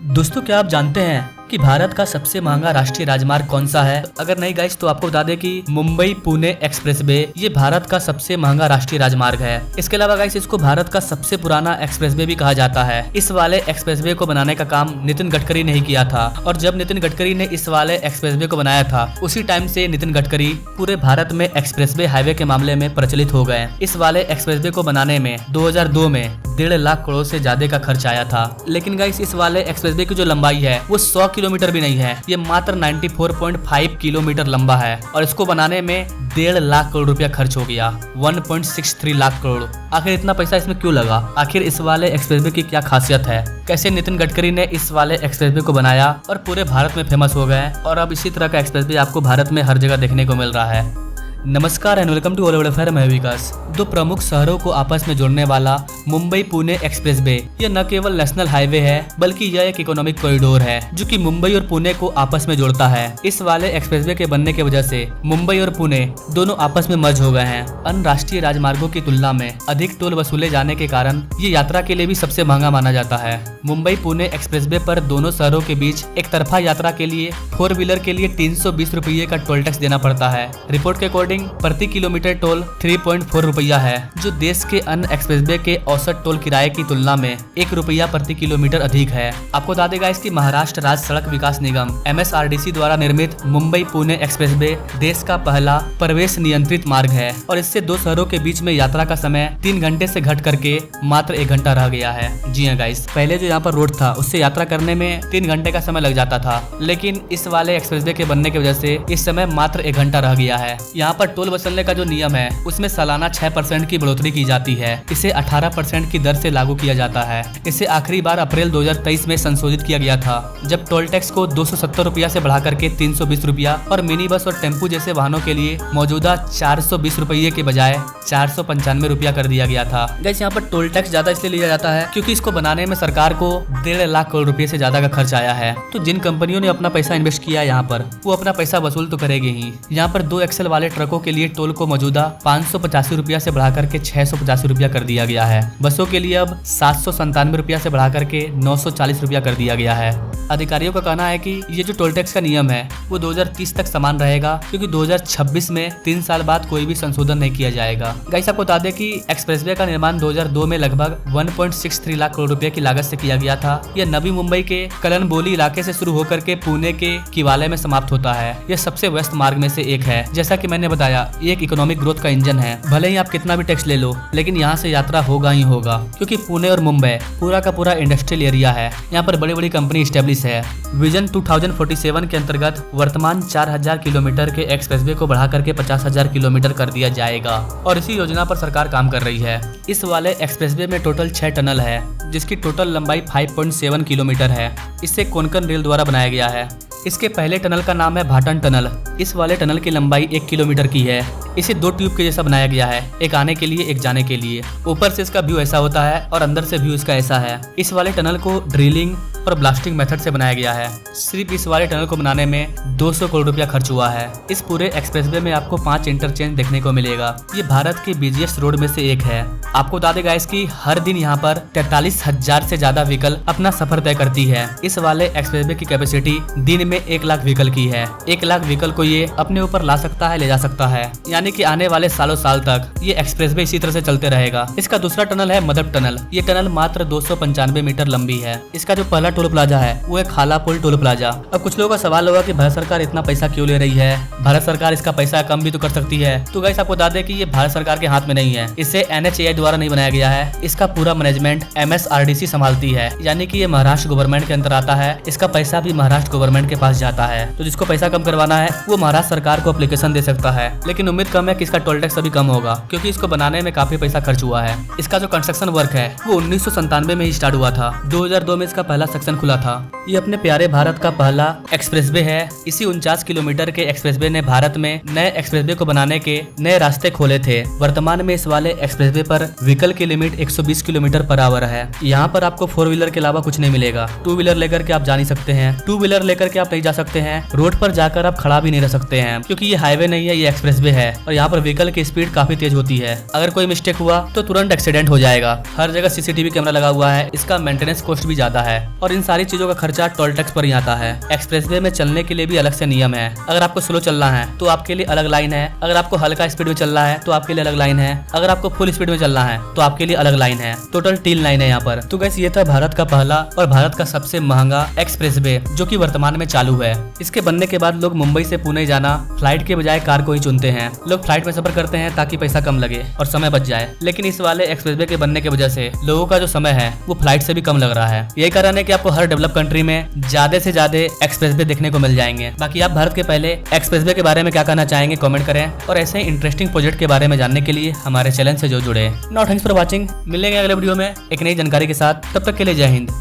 दोस्तों, क्या आप जानते हैं कि भारत का सबसे महंगा राष्ट्रीय राजमार्ग कौन सा है? अगर नहीं गाइस तो आपको बता दें कि मुंबई पुणे एक्सप्रेसवे ये भारत का सबसे महंगा राष्ट्रीय राजमार्ग है। इसके अलावा गाइस इसको भारत का सबसे पुराना एक्सप्रेसवे भी कहा जाता है। इस वाले एक्सप्रेसवे को बनाने का काम नितिन गडकरी ने ही किया था और जब नितिन गडकरी ने इस वाले एक्सप्रेसवे को बनाया था उसी टाइम से नितिन गडकरी पूरे भारत में एक्सप्रेसवे हाईवे के मामले में प्रचलित हो गए। इस वाले एक्सप्रेसवे को बनाने में 2002 में 1.5 लाख करोड़ से ज्यादा का खर्च आया था। लेकिन गाइस इस वाले एक्सप्रेसवे की जो लंबाई है वो 100 किलोमीटर भी नहीं है, ये मात्र 94.5 किलोमीटर लंबा है और इसको बनाने में 1.5 लाख करोड़ रुपया खर्च हो गया, 1.63 लाख करोड़। आखिर इतना पैसा इसमें क्यों लगा? आखिर इस वाले एक्सप्रेसवे की क्या खासियत है? कैसे नितिन गडकरी ने इस वाले एक्सप्रेसवे को बनाया और पूरे भारत में फेमस हो गए और अब इसी तरह का एक्सप्रेसवे आपको भारत में हर जगह देखने को मिल रहा है। नमस्कार and welcome to all over affair. मैं विकास। दो प्रमुख शहरों को आपस में जोड़ने वाला मुंबई पुणे एक्सप्रेसवे यह न केवल नेशनल हाईवे है बल्कि यह एक इकोनॉमिक कॉरिडोर है जो कि मुंबई और पुणे को आपस में जोड़ता है। इस वाले एक्सप्रेसवे के बनने की वजह से मुंबई और पुणे दोनों आपस में मर्ज हो गए हैं। अन्य राष्ट्रीय राजमार्गों की तुलना में अधिक टोल वसूले जाने के कारण ये यात्रा के लिए भी सबसे महंगा माना जाता है। मुंबई पुणे एक्सप्रेसवे पर दोनों शहरों के बीच एक तरफा यात्रा के लिए 4 व्हीलर के लिए 320 रुपये का टोल टैक्स देना पड़ता है। रिपोर्ट के अकॉर्डिंग प्रति किलोमीटर टोल 3.4 रुपया है, जो देश के अन्य एक्सप्रेसवे के औसत टोल किराए की तुलना में 1 रुपया प्रति किलोमीटर अधिक है। आपको बता देगा इसकी महाराष्ट्र राज्य सड़क विकास निगम MSRDC द्वारा निर्मित मुंबई पुणे एक्सप्रेसवे देश का पहला प्रवेश नियंत्रित मार्ग है और इससे दो शहरों के बीच में यात्रा का समय 3 घंटे से घट करके मात्र 1 घंटा रह गया है। जी हाँ गाइस, पहले जो यहाँ पर रोड था उससे यात्रा करने में 3 घंटे का समय लग जाता था, लेकिन इस वाले एक्सप्रेसवे के बनने की वजह से इस समय मात्र 1 घंटा रह गया है। यहाँ पर टोल वसूलने का जो नियम है उसमें सालाना 6% की बढ़ोतरी की जाती है। इसे 18% की दर से लागू किया जाता है। इसे आखिरी बार अप्रैल 2023 में संशोधित किया गया था, जब टोल टैक्स को 270 रुपया से बढ़ा करके 320 रुपया और मिनी बस और टेम्पू जैसे वाहनों के लिए मौजूदा 420 रुपये के बजाय 495 रुपया कर दिया गया था। गाइस यहाँ पर टोल टैक्स ज्यादा इसलिए लिया जाता है क्योंकि इसको बनाने में सरकार को 1.5 लाख करोड़ रुपए से ज्यादा का खर्च आया है। तो जिन कंपनियों ने अपना पैसा इन्वेस्ट किया यहाँ पर वो अपना पैसा वसूल तो करेगी ही। यहाँ पर 2 एक्सेल वाले ट्रकों के लिए टोल को मौजूदा 585 रुपया से बढ़ा करके 685 रुपया कर दिया गया है। बसों के लिए अब 797 रुपया से बढ़ा करके 940 रुपया कर दिया गया है। अधिकारियों का कहना है कि ये जो टोल टैक्स का नियम है वो 2030 तक समान रहेगा क्योंकि 2026 में 3 साल बाद कोई भी संशोधन नहीं किया जाएगा। गाइस आपको बता दें कि एक्सप्रेसवे का निर्माण 2002 में लगभग 1.63 लाख करोड़ रुपए की लागत से किया गया था। यह नवी मुंबई के कलनबोली इलाके से शुरू होकर के पुणे के किवाले में समाप्त होता है। यह सबसे व्यस्त मार्ग में से एक है। जैसा कि मैंने बताया, ये एक इकोनॉमिक ग्रोथ का इंजन है। भले ही आप कितना भी टैक्स ले लो, लेकिन यहाँ से यात्रा होगा ही होगा क्योंकि पुणे और मुंबई पूरा का पूरा इंडस्ट्रियल एरिया है। यहाँ पर बड़ी बड़ी कंपनी स्टेब्लिश है। विजन 2047 के अंतर्गत वर्तमान 4000 किलोमीटर के एक्सप्रेसवे को बढ़ा करके 50,000 किलोमीटर कर दिया जाएगा और इसी योजना पर सरकार काम कर रही है। इस वाले एक्सप्रेसवे में टोटल 6 टनल है जिसकी टोटल लंबाई 5.7 किलोमीटर है। इसे कोंकण रेल द्वारा बनाया गया है। इसके पहले टनल का नाम है भाटन टनल। इस वाले टनल की लंबाई 1 किलोमीटर की है। इसे 2 ट्यूब के जैसा बनाया गया है, एक आने के लिए एक जाने के लिए। ऊपर से इसका व्यू ऐसा होता है और अंदर से व्यू इसका ऐसा है। इस वाले टनल को ड्रिलिंग और ब्लास्टिंग मेथड से बनाया गया है। सिर्फ इस वाले टनल को बनाने में 200 करोड़ रुपया खर्च हुआ है। इस पूरे एक्सप्रेसवे में आपको 5 इंटरचेंज देखने को मिलेगा। ये भारत के बिजिएस्ट रोड में से एक है। आपको बता देगा इसकी हर दिन यहाँ पर 43,000 से ज्यादा व्हीकल अपना सफर तय करती है। इस वाले एक्सप्रेसवे की कैपेसिटी दिन में 1 लाख व्हीकल की है। 1 लाख व्हीकल को ये अपने ऊपर ला सकता है, ले जा सकता है, यानी कि आने वाले सालों साल तक ये एक्सप्रेसवे इसी तरह से चलते रहेगा। इसका दूसरा टनल है मदर टनल। ये टनल मात्र 295 मीटर लंबी है। इसका जो पहला टोल प्लाजा है वो एक खालापुल टोल प्लाजा। अब कुछ लोगों का सवाल होगा कि भारत सरकार इतना पैसा क्यों ले रही है? भारत सरकार इसका पैसा कम भी तो कर सकती है। तो गाइस आपको बता दें कि ये भारत सरकार के हाथ में नहीं है। इसे NHAI द्वारा नहीं बनाया गया है। इसका पूरा मैनेजमेंट MSRDC संभालती है, यानी कि ये महाराष्ट्र गवर्नमेंट के अंदर आता है। इसका पैसा भी महाराष्ट्र गवर्नमेंट के पास जाता है। तो जिसको पैसा कम करवाना है वो महाराष्ट्र सरकार को एप्लीकेशन दे सकता है, लेकिन उम्मीद कम है कि इसका टोल टैक्स अभी कम होगा क्योंकि इसको बनाने में काफी पैसा खर्च हुआ है। इसका जो कंस्ट्रक्शन वर्क है वो 1997 में ही स्टार्ट हुआ था। 2002 में इसका पहला सेक्शन खुला था। ये अपने प्यारे भारत का पहला एक्सप्रेसवे है। इसी 49 किलोमीटर के एक्सप्रेसवे ने भारत में नए एक्सप्रेसवे को बनाने के नए रास्ते खोले थे। वर्तमान में इस वाले एक्सप्रेसवे पर व्हीकल की लिमिट 120 किलोमीटर पर आवर है। यहाँ पर आपको 4 व्हीलर के अलावा कुछ नहीं मिलेगा। 2 व्हीलर लेकर के आप जा नहीं सकते हैं। 2 व्हीलर लेकर के आप नहीं जा सकते हैं। रोड पर जाकर आप खड़ा भी नहीं रह सकते हैं क्योंकि ये हाईवे नहीं है, ये एक्सप्रेसवे है और यहाँ पर व्हीकल की स्पीड काफी तेज होती है। अगर कोई मिस्टेक हुआ तो तुरंत एक्सीडेंट हो जाएगा। हर जगह CCTV कैमरा लगा हुआ है। इसका मेंटेनेंस कॉस्ट भी ज्यादा है और इन सारी चीजों का खर्चा खर्चा टोल टैक्स पर ही आता है। एक्सप्रेसवे में चलने के लिए भी अलग से नियम है। अगर आपको स्लो चलना है तो आपके लिए अलग लाइन है, अगर आपको हल्का स्पीड में चलना है तो आपके लिए अलग लाइन है, अगर आपको फुल स्पीड में चलना है तो आपके लिए अलग लाइन है। टोटल 3 लाइन है यहाँ पर। तो गाइस ये था भारत का पहला और भारत का सबसे महंगा एक्सप्रेसवे जो कि वर्तमान में चालू है। इसके बनने के बाद लोग मुंबई से पुणे जाना फ्लाइट के बजाय कार को ही चुनते हैं। लोग फ्लाइट में सफर करते हैं ताकि पैसा कम लगे और समय बच जाए, लेकिन इस वाले एक्सप्रेसवे के बनने की वजह से लोगों का जो समय है वो फ्लाइट से भी कम लग रहा है। यही कारण है कि आपको हर डेवलप कंट्री में ज्यादा से ज्यादा एक्सप्रेसवे देखने को मिल जाएंगे। बाकी आप भारत के पहले एक्सप्रेसवे के बारे में क्या कहना चाहेंगे कमेंट करें, और ऐसे इंटरेस्टिंग प्रोजेक्ट के बारे में जानने के लिए हमारे चैनल से जो जुड़े। Now thanks for watching. मिलेंगे अगले वीडियो में एक नई जानकारी के साथ, तब तक के लिए जय हिंद।